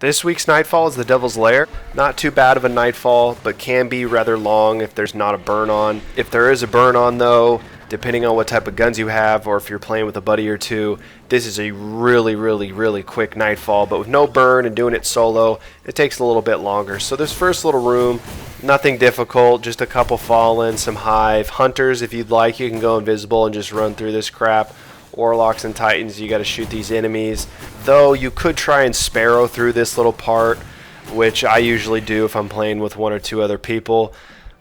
This week's Nightfall is the Devil's Lair. Not too bad of a Nightfall, but can be rather long if there's not a burn on. If there is a burn on though, depending on what type of guns you have or if you're playing with a buddy or two, this is a really quick Nightfall, but with no burn and doing it solo, it takes a little bit longer. So this first little room, nothing difficult, just a couple fallen, some hive. Hunters, if you'd like, you can go invisible and just run through this crap. Warlocks and Titans, you got to shoot these enemies. Though you could try and sparrow through this little part, which I usually do if I'm playing with one or two other people.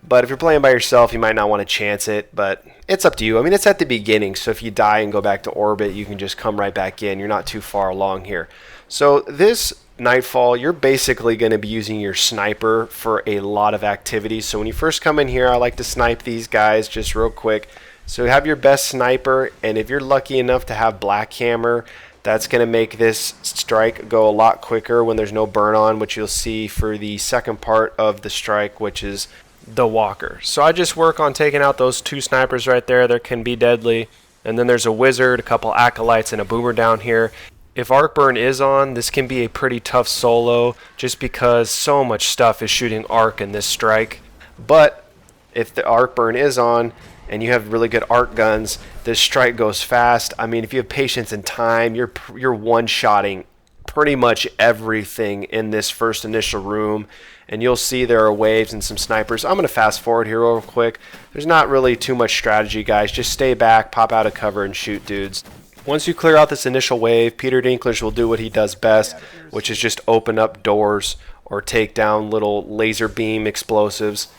But if you're playing by yourself, you might not want to chance it, but it's up to you. I mean, it's at the beginning, so if you die and go back to orbit, you can just come right back in. You're not too far along here. So this Nightfall, you're basically going to be using your sniper for a lot of activities. So when you first come in here, I like to snipe these guys just real quick. So you have your best sniper, and if you're lucky enough to have Black Hammer, that's going to make this strike go a lot quicker when there's no burn on, which you'll see for the second part of the strike, which is the Walker. So I just work on taking out those two snipers right there that can be deadly. And then there's a Wizard, a couple Acolytes, and a Boomer down here. If Arc Burn is on, this can be a pretty tough solo just because so much stuff is shooting Arc in this strike. But if the Arc Burn is on, and you have really good arc guns, this strike goes fast. I mean, if you have patience and time, you're one-shotting pretty much everything in this first initial room. And you'll see there are waves and some snipers. I'm going to fast forward here real quick. There's not really too much strategy, guys. Just stay back, pop out of cover, and shoot dudes. Once you clear out this initial wave, Peter Dinklage will do what he does best, which is just open up doors or take down little laser beam explosives.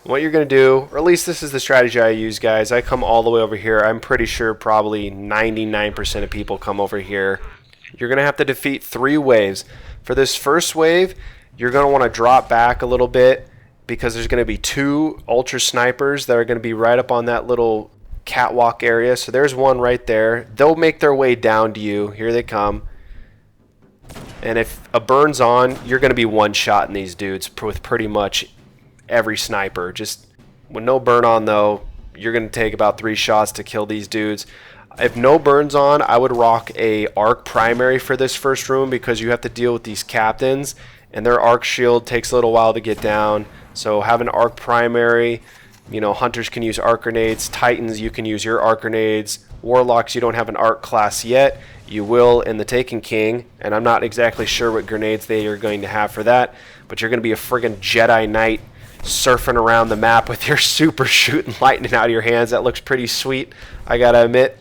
What you're going to do, or at least this is the strategy I use, guys. I come all the way over here. I'm pretty sure probably 99% of people come over here. You're going to have to defeat 3 waves. For this first wave, you're going to want to drop back a little bit because there's going to be 2 ultra snipers that are going to be right up on that little catwalk area. So there's one right there. They'll make their way down to you. Here they come. And if a burn's on, you're going to be one-shotting these dudes with pretty much every sniper. Just with no burn on though, you're going to take about 3 shots to kill these dudes. If no burns on, I would rock a arc primary for this first room because you have to deal with these captains and their arc shield takes a little while to get down. So have an arc primary. You know, hunters can use arc grenades. Titans, you can use your arc grenades. Warlocks, you don't have an arc class yet. You will in the Taken King, and I'm not exactly sure what grenades they are going to have for that, but you're going to be a friggin' Jedi Knight surfing around the map with your super shooting lightning out of your hands. That looks pretty sweet, I gotta admit.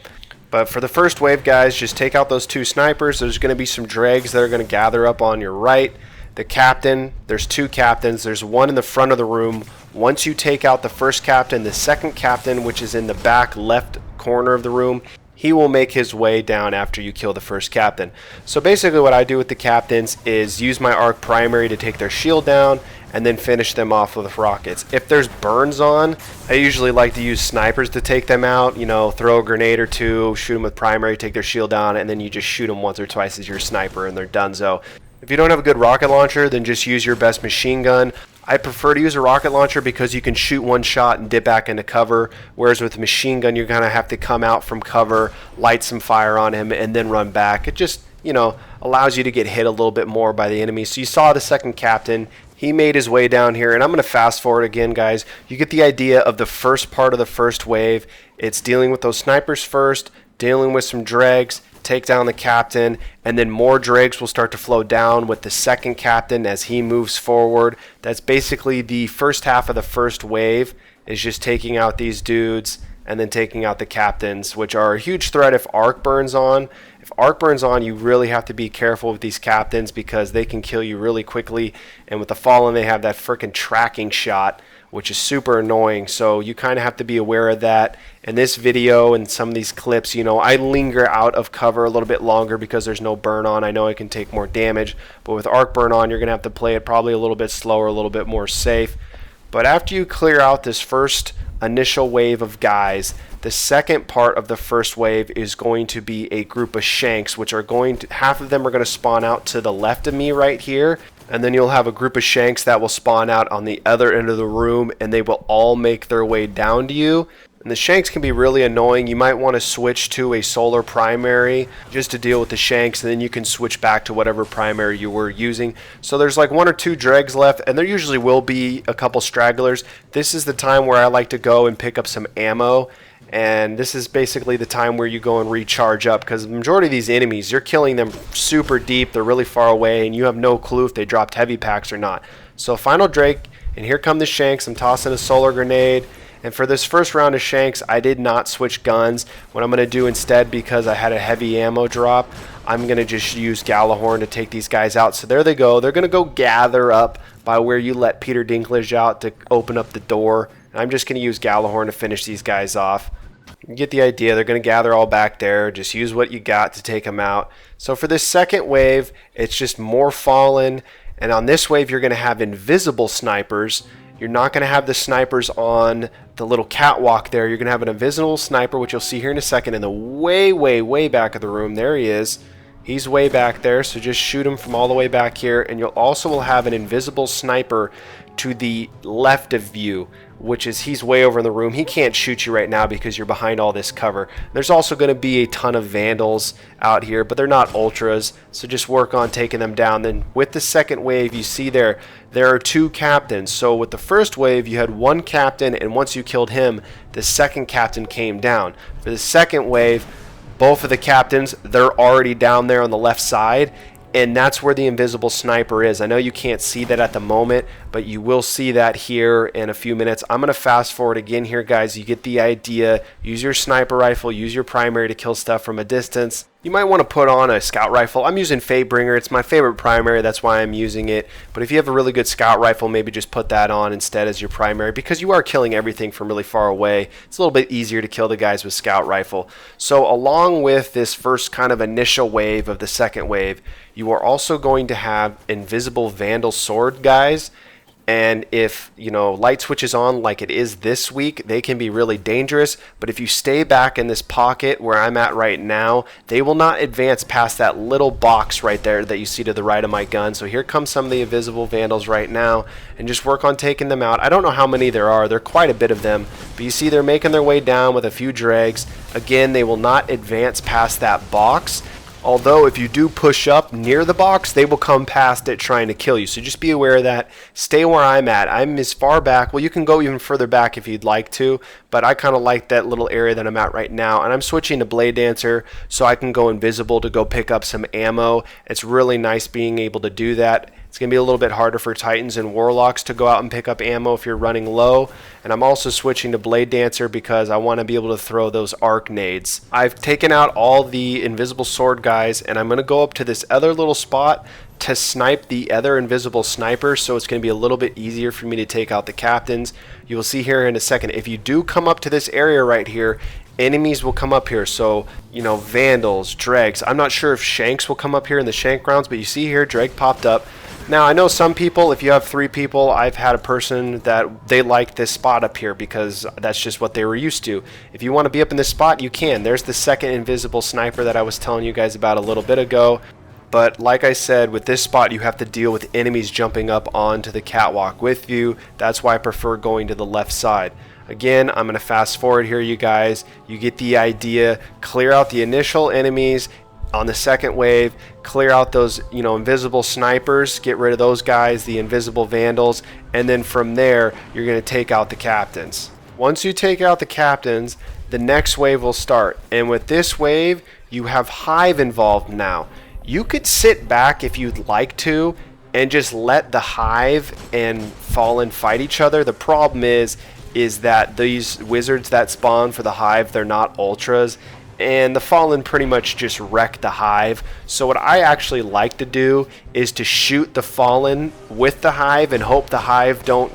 But for the first wave, guys, just take out those 2 snipers. There's going to be some dregs that are going to gather up on your right. The captain, there's 2 captains. There's one in the front of the room. Once you take out the first captain, the second captain, which is in the back left corner of the room, he will make his way down after you kill the first captain. So basically what I do with the captains is use my arc primary to take their shield down and then finish them off with rockets. If there's burns on, I usually like to use snipers to take them out. You know, throw a grenade or 2, shoot them with primary, take their shield down, and then you just shoot them once or twice as your sniper and they're donezo. If you don't have a good rocket launcher, then just use your best machine gun. I prefer to use a rocket launcher because you can shoot one shot and dip back into cover, whereas with a machine gun, you're going to have to come out from cover, light some fire on him, and then run back. It just, you know, allows you to get hit a little bit more by the enemy. So you saw the second captain. He made his way down here, and I'm going to fast forward again, guys. You get the idea of the first part of the first wave. It's dealing with those snipers first, dealing with some dregs, take down the captain, and then more dregs will start to flow down with the second captain as he moves forward. That's basically the first half of the first wave, is just taking out these dudes and then taking out the captains, which are a huge threat if arc burns on. If arc burns on, you really have to be careful with these captains because they can kill you really quickly. And with the Fallen, they have that freaking tracking shot, which is super annoying. So you kind of have to be aware of that. In this video and some of these clips, you know, I linger out of cover a little bit longer because there's no burn on. I know I can take more damage, but with arc burn on, you're going to have to play it probably a little bit slower, a little bit more safe. But after you clear out this first initial wave of guys, the second part of the first wave is going to be a group of shanks, which are going to, half of them are going to spawn out to the left of me right here, and then you'll have a group of shanks that will spawn out on the other end of the room, and they will all make their way down to you. And the shanks can be really annoying. You might want to switch to a solar primary just to deal with the shanks, and then you can switch back to whatever primary you were using. So there's like 1 or 2 dregs left, and there usually will be a couple stragglers. This is the time where I like to go and pick up some ammo, and this is basically the time where you go and recharge up, because the majority of these enemies, you're killing them super deep, they're really far away, and you have no clue if they dropped heavy packs or not. So final drake, and here come the shanks. I'm tossing a solar grenade. And for this first round of shanks, I did not switch guns. What I'm going to do instead, because I had a heavy ammo drop, I'm going to just use Gallahorn to take these guys out. So there they go. They're going to go gather up by where you let Peter Dinklage out to open up the door. And I'm just going to use Gallahorn to finish these guys off. You get the idea. They're going to gather all back there. Just use what you got to take them out. So for this second wave, it's just more Fallen. And on this wave, you're going to have invisible snipers. You're not going to have the snipers on the little catwalk there. You're going to have an invisible sniper, which you'll see here in a second, in the way, way, way back of the room. There he is. He's way back there, so just shoot him from all the way back here. And you'll also will have an invisible sniper to the left of you, which is he's way over in the room. He can't shoot you right now because you're behind all this cover. There's also going to be a ton of vandals out here, but they're not ultras, so just work on taking them down. Then with the second wave, you see there are 2 captains. So with the first wave, you had 1 captain, and once you killed him, the second captain came down. For the second wave, both of the captains, they're already down there on the left side, and that's where the invisible sniper is. I know you can't see that at the moment, but you will see that here in a few minutes. I'm going to fast forward again here, guys. You get the idea. Use your sniper rifle. Use your primary to kill stuff from a distance. You might want to put on a scout rifle. I'm using Fatebringer. It's my favorite primary. That's why I'm using it. But if you have a really good scout rifle, maybe just put that on instead as your primary, because you are killing everything from really far away. It's a little bit easier to kill the guys with scout rifle. So along with this first kind of initial wave of the second wave, you are also going to have invisible vandal sword guys. And if, light switches on like it is this week, they can be really dangerous. But if you stay back in this pocket where I'm at right now, they will not advance past that little box right there that you see to the right of my gun. So here come some of the invisible vandals right now, and just work on taking them out. I don't know how many there are. There are quite a bit of them. But you see they're making their way down with a few dregs. Again, they will not advance past that box. Although if you do push up near the box, they will come past it trying to kill you. So just be aware of that. Stay where I'm at. I'm as far back. Well, you can go even further back if you'd like to, but I kind of like that little area that I'm at right now. And I'm switching to Blade Dancer so I can go invisible to go pick up some ammo. It's really nice being able to do that. It's going to be a little bit harder for Titans and Warlocks to go out and pick up ammo if you're running low. And I'm also switching to Blade Dancer because I want to be able to throw those arc nades. I've taken out all the invisible sword guys, and I'm going to go up to this other little spot to snipe the other invisible sniper, so it's going to be a little bit easier for me to take out the captains. You will see here in a second, if you do come up to this area right here, enemies will come up here. So, vandals, dregs. I'm not sure if shanks will come up here in the shank rounds, but you see here, dreg popped up. Now, I know some people, if you have 3 people, I've had a person that they like this spot up here because that's just what they were used to. If you want to be up in this spot, you can. There's the second invisible sniper that I was telling you guys about a little bit ago. But like I said, with this spot, you have to deal with enemies jumping up onto the catwalk with you. That's why I prefer going to the left side. Again, I'm going to fast forward here, you guys. You get the idea. Clear out the initial enemies on the second wave. Clear out those, invisible snipers. Get rid of those guys, the invisible vandals. And then from there, you're going to take out the captains. Once you take out the captains, the next wave will start. And with this wave, you have Hive involved now. You could sit back if you'd like to and just let the Hive and Fallen fight each other. The problem is that these wizards that spawn for the Hive, they're not ultras, and the Fallen pretty much just wreck the Hive. So what I actually like to do is to shoot the Fallen with the Hive and hope the Hive don't,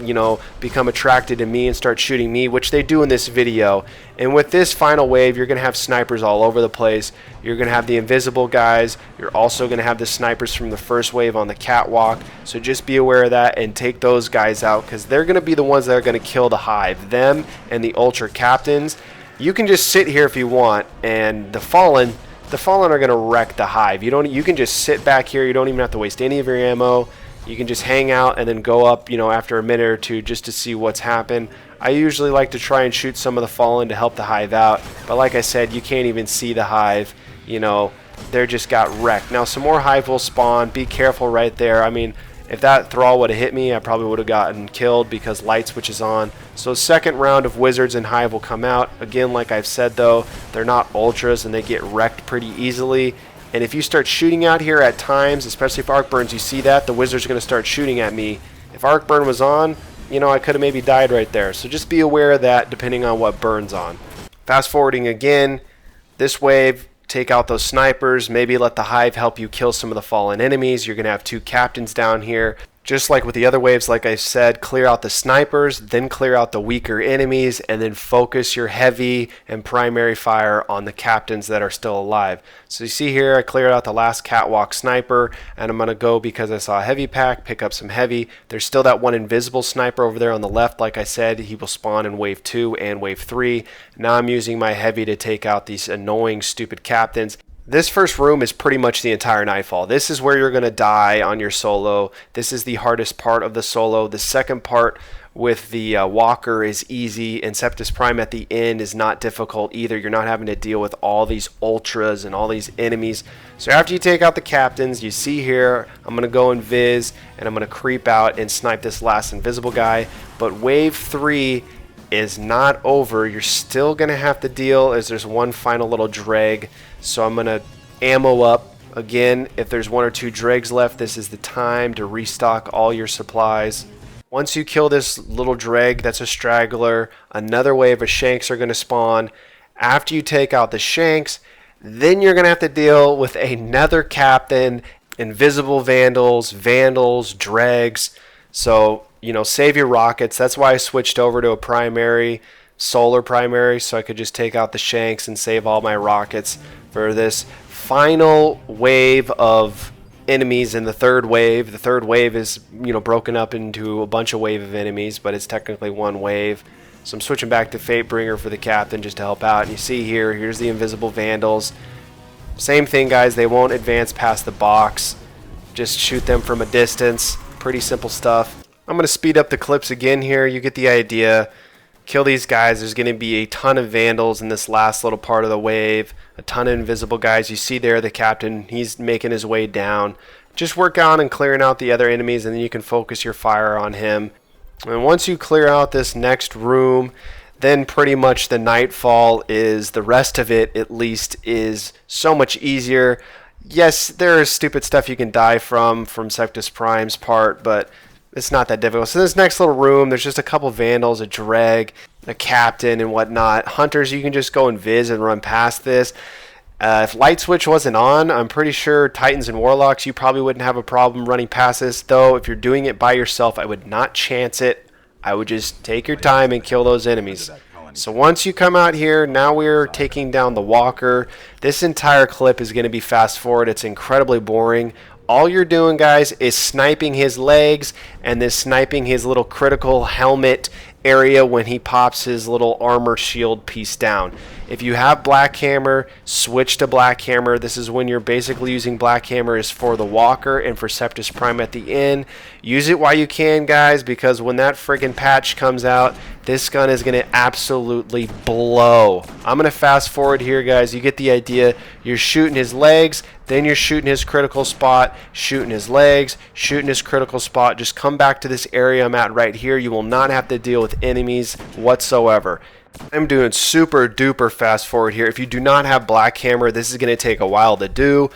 become attracted to me and start shooting me, which they do in this video. And with this final wave, you're going to have snipers all over the place. You're going to have the invisible guys. You're also going to have the snipers from the first wave on the catwalk. So just be aware of that and take those guys out, because they're going to be the ones that are going to kill the Hive. Them and the Ultra Captains. You can just sit here if you want, and the Fallen are going to wreck the Hive. You can just sit back here. You don't even have to waste any of your ammo. You can just hang out and then go up, after a minute or two just to see what's happened. I usually like to try and shoot some of the fallen to help the hive out, but like I said, you can't even see the hive. You know, they're just got wrecked. Now some more hive will spawn. Be careful right there. I mean, if that thrall would have hit me, I probably would have gotten killed because light switch is on. So second round of wizards and hive will come out. Again, like I've said though, they're not ultras and they get wrecked pretty easily. And if you start shooting out here at times, especially if arc burns, you see that, the wizards are going to start shooting at me. If arc burn was on, you know, I could have maybe died right there. So just be aware of that depending on what burns on. Fast forwarding again, this wave, take out those snipers, maybe let the hive help you kill some of the fallen enemies. You're going to have 2 captains down here. Just like with the other waves, like I said, clear out the snipers, then clear out the weaker enemies, and then focus your heavy and primary fire on the captains that are still alive. So you see here, I cleared out the last catwalk sniper, and I'm going to go, because I saw a heavy pack, pick up some heavy. There's still that one invisible sniper over there on the left. Like I said, he will spawn in wave 2 and wave 3. Now I'm using my heavy to take out these annoying, stupid captains. This first room is pretty much the entire Nightfall. This is where you're going to die on your solo. This is the hardest part of the solo. The second part with the walker is easy, and Sepiks Prime at the end is not difficult either. You're not having to deal with all these ultras and all these enemies. So after you take out the captains, you see here, I'm going to go invis, and I'm going to creep out and snipe this last invisible guy. But wave 3 is not over. You're still going to have to deal as there's one final little drag. So I'm going to ammo up. Again, if there's 1 or 2 dregs left, this is the time to restock all your supplies. Once you kill this little dreg, that's a straggler, another wave of shanks are going to spawn. After you take out the shanks, then you're going to have to deal with another captain, invisible vandals, dregs. So, you know, save your rockets. That's why I switched over to a primary, solar primary, so I could just take out the shanks and save all my rockets for this final wave of enemies in the third wave. The third wave is, you know, broken up into a bunch of wave of enemies, but it's technically one wave. So I'm switching back to Fatebringer for the captain just to help out. And you see here, here's the invisible vandals. Same thing, guys. They won't advance past the box. Just shoot them from a distance. Pretty simple stuff. I'm going to speed up the clips again here. You get the idea. Kill these guys. There's going to be a ton of vandals in this last little part of the wave. A ton of invisible guys. You see there the captain. He's making his way down. Just work on and clearing out the other enemies, and then you can focus your fire on him. And once you clear out this next room, then pretty much the Nightfall is, the rest of it at least, is so much easier. Yes, there is stupid stuff you can die from Sepiks Prime's part, but it's not that difficult. So this next little room, there's just a couple vandals, a drag, a captain, and whatnot. Hunters, you can just go and viz and run past this. If light switch wasn't on, I'm pretty sure Titans and Warlocks, you probably wouldn't have a problem running past this. Though, if you're doing it by yourself, I would not chance it. I would just take your time and kill those enemies. So once you come out here, now we're taking down the walker. This entire clip is going to be fast forward. It's incredibly boring. All you're doing, guys, is sniping his legs and then sniping his little critical helmet area when he pops his little armor shield piece down. If you have Black Hammer, switch to Black Hammer. This is when you're basically using Black Hammer is for the walker and for Sepiks Prime at the end. Use it while you can, guys, because when that friggin' patch comes out, this gun is going to absolutely blow. I'm going to fast forward here, guys. You get the idea. You're shooting his legs, then you're shooting his critical spot, shooting his legs, shooting his critical spot. Just come back to this area I'm at right here. You will not have to deal with enemies whatsoever. I'm doing super duper fast forward here. If you do not have Black Hammer, this is going to take a while to do.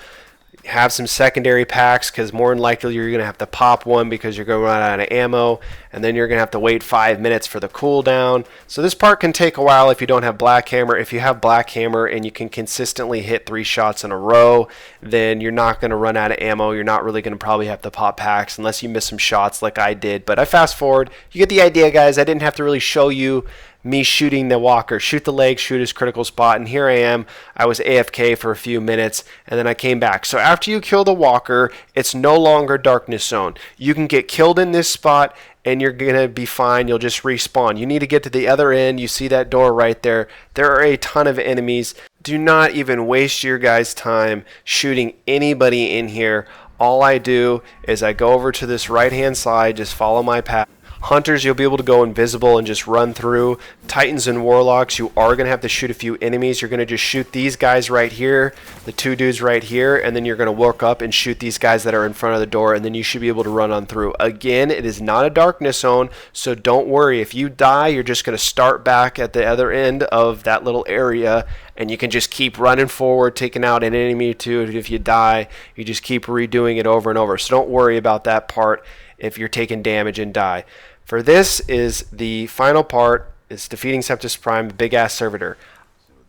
Have some secondary packs, because more than likely you're going to have to pop one because you're going to run out of ammo, and then you're going to have to wait 5 minutes for the cooldown. So this part can take a while if you don't have Black Hammer. If you have Black Hammer and you can consistently hit 3 shots in a row, then you're not going to run out of ammo. You're not really going to probably have to pop packs unless you miss some shots like I did. But I fast forward. You get the idea, guys. I didn't have to really show you me shooting the walker. Shoot the leg, shoot his critical spot, and here I am. I was AFK for a few minutes, and then I came back. So after you kill the walker, it's no longer darkness zone. You can get killed in this spot, and you're going to be fine. You'll just respawn. You need to get to the other end. You see that door right there. There are a ton of enemies. Do not even waste your guys' time shooting anybody in here. All I do is I go over to this right-hand side, just follow my path. Hunters, you'll be able to go invisible and just run through. Titans and Warlocks, you are going to have to shoot a few enemies. You're going to just shoot these guys right here, the two dudes right here, and then you're going to work up and shoot these guys that are in front of the door, and then you should be able to run on through. Again, it is not a darkness zone, so don't worry. If you die, you're just going to start back at the other end of that little area, and you can just keep running forward, taking out an enemy or two. If you die, you just keep redoing it over and over. So don't worry about that part if you're taking damage and die. For this is the final part, is defeating Sepiks Prime, big ass servitor.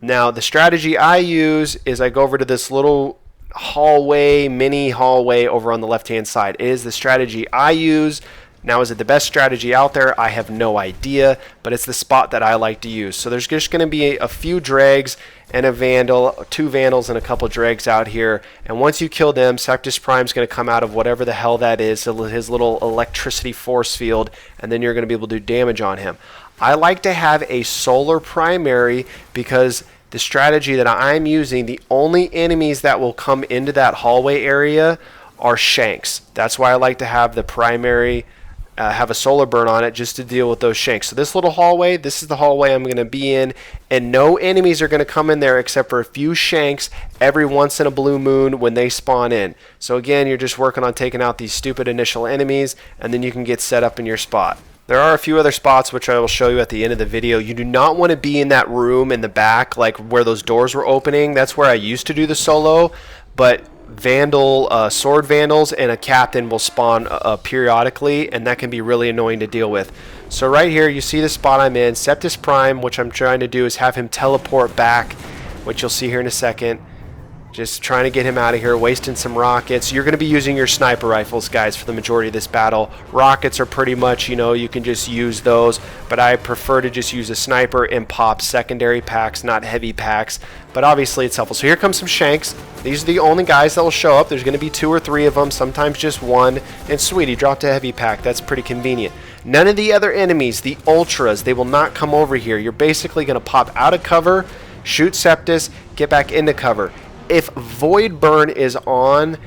Now the strategy I use is I go over to this little hallway, mini hallway over on the left hand side. It is the strategy I use. Now, is it the best strategy out there? I have no idea, but it's the spot that I like to use. So there's just going to be a few dregs and a vandal, 2 vandals and a couple dregs out here. And once you kill them, Sepiks Prime is going to come out of whatever the hell that is, his little electricity force field, and then you're going to be able to do damage on him. I like to have a solar primary because the strategy that I'm using, the only enemies that will come into that hallway area are shanks. That's why I like to have the primary have a solar burn on it just to deal with those shanks. So this little hallway, this is the hallway I'm going to be in, and no enemies are going to come in there except for a few shanks every once in a blue moon when they spawn in. So again, you're just working on taking out these stupid initial enemies, and then you can get set up in your spot. There are a few other spots which I will show you at the end of the video. You do not want to be in that room in the back, like where those doors were opening. That's where I used to do the solo, but sword vandals and a captain will spawn periodically, and that can be really annoying to deal with. So right here you see the spot I'm in. Sepiks Prime, which I'm trying to do is have him teleport back, which you'll see here in a second. Just trying to get him out of here, wasting some rockets. You're going to be using your sniper rifles, guys, for the majority of this battle. Rockets are pretty much, you can just use those, but I prefer to just use a sniper and pop secondary packs, not heavy packs, but obviously it's helpful. So here comes some shanks. These are the only guys that will show up. There's going to be 2 or 3 of them, sometimes just 1, and sweet, he dropped a heavy pack. That's pretty convenient. None of the other enemies, the ultras, they will not come over here. You're basically going to pop out of cover, shoot Sepiks, get back into cover. If Void Burn is on,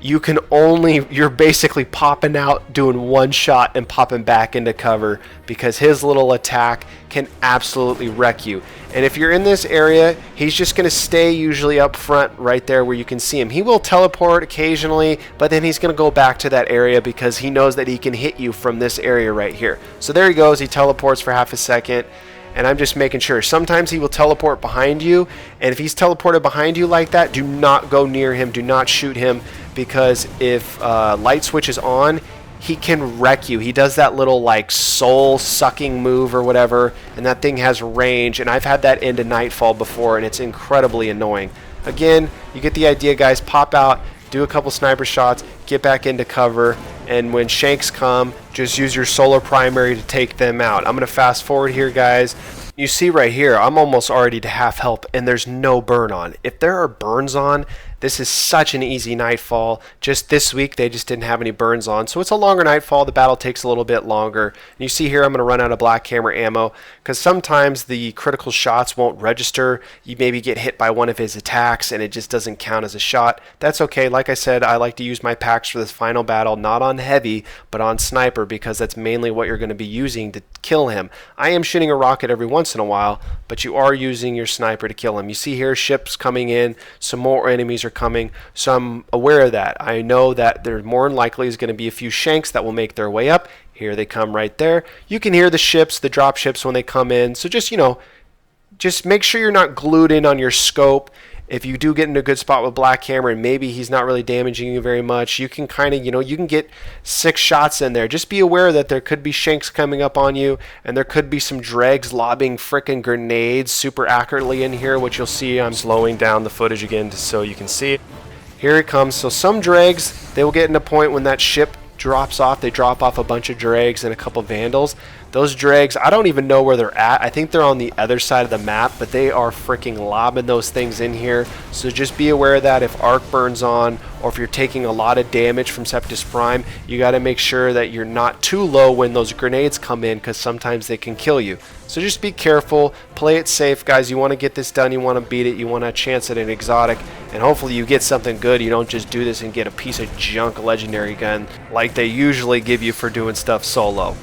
you're basically popping out, doing one shot, and popping back into cover because his little attack can absolutely wreck you. And if you're in this area, he's just going to stay usually up front right there where you can see him. He will teleport occasionally, but then he's going to go back to that area because he knows that he can hit you from this area right here. So there he goes. He teleports for half a second. And I'm just making sure. Sometimes he will teleport behind you, and if he's teleported behind you like that, do not go near him, do not shoot him, because if light switch is on, he can wreck you. He does that little like soul sucking move or whatever, and that thing has range, and I've had that into Nightfall before, and it's incredibly annoying. Again, you get the idea, guys. Pop out, do a couple sniper shots, get back into cover, and when shanks come, just use your solar primary to take them out. I'm going to fast forward here, guys. You see right here, I'm almost already to half health, and there's no burn on. If there are burns on, this is such an easy Nightfall. Just this week, they just didn't have any burns on. So it's a longer Nightfall. The battle takes a little bit longer. And you see here, I'm going to run out of black hammer ammo because sometimes the critical shots won't register. You maybe get hit by one of his attacks, and it just doesn't count as a shot. That's okay. Like I said, I like to use my packs for this final battle, not on heavy, but on sniper, because that's mainly what you're going to be using to kill him. I am shooting a rocket every once in a while, but you are using your sniper to kill him. You see here, ships coming in. Some more enemies are coming, so I'm aware of that. I know that there more than likely is going to be a few shanks that will make their way up. Here they come right there. You can hear the ships, the drop ships when they come in. So just, just make sure you're not glued in on your scope. If you do get in a good spot with black hammer and maybe he's not really damaging you very much, you can kind of, you can get 6 shots in there. Just be aware that there could be shanks coming up on you, and there could be some dregs lobbing frickin' grenades super accurately in here, which you'll see. I'm slowing down the footage again so you can see it. Here it comes. So some dregs, they will get in a point when that ship drops off. They drop off a bunch of dregs and a couple vandals. Those dregs, I don't even know where they're at. I think they're on the other side of the map, but they are freaking lobbing those things in here. So just be aware of that if arc burns on, or if you're taking a lot of damage from Sepiks Prime, you got to make sure that you're not too low when those grenades come in, because sometimes they can kill you. So just be careful, play it safe, guys. You want to get this done, you want to beat it, you want a chance at an exotic, and hopefully you get something good. You don't just do this and get a piece of junk legendary gun like they usually give you for doing stuff solo.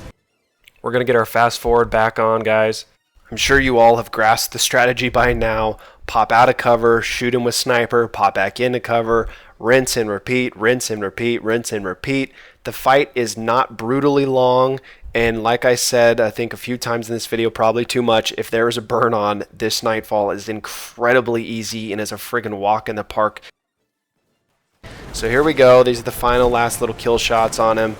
We're going to get our fast forward back on, guys. I'm sure you all have grasped the strategy by now. Pop out of cover, shoot him with sniper, pop back into cover, rinse and repeat, rinse and repeat, rinse and repeat. The fight is not brutally long, and like I said, I think a few times in this video, probably too much, if there is a burn on, this Nightfall is incredibly easy and is a friggin' walk in the park. So here we go. These are the final last little kill shots on him.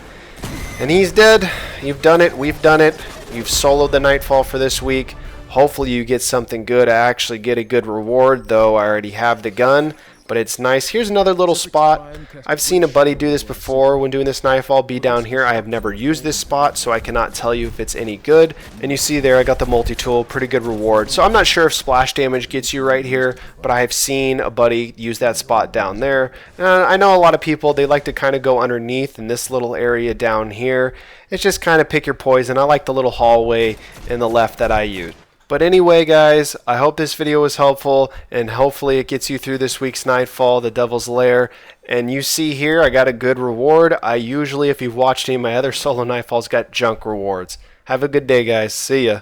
And he's dead. You've done it. We've done it. You've soloed the Nightfall for this week. Hopefully you get something good. I actually get a good reward, though I already have the gun. But it's nice. Here's another little spot. I've seen a buddy do this before when doing this Nightfall. Be down here. I have never used this spot, so I cannot tell you if it's any good. And you see there, I got the multi-tool. Pretty good reward. So I'm not sure if splash damage gets you right here, but I have seen a buddy use that spot down there. I know a lot of people, they like to kind of go underneath in this little area down here. It's just kind of pick your poison. I like the little hallway in the left that I use. But anyway, guys, I hope this video was helpful, and hopefully it gets you through this week's Nightfall, the Devil's Lair. And you see here, I got a good reward. I usually, if you've watched any of my other solo Nightfalls, got junk rewards. Have a good day, guys. See ya.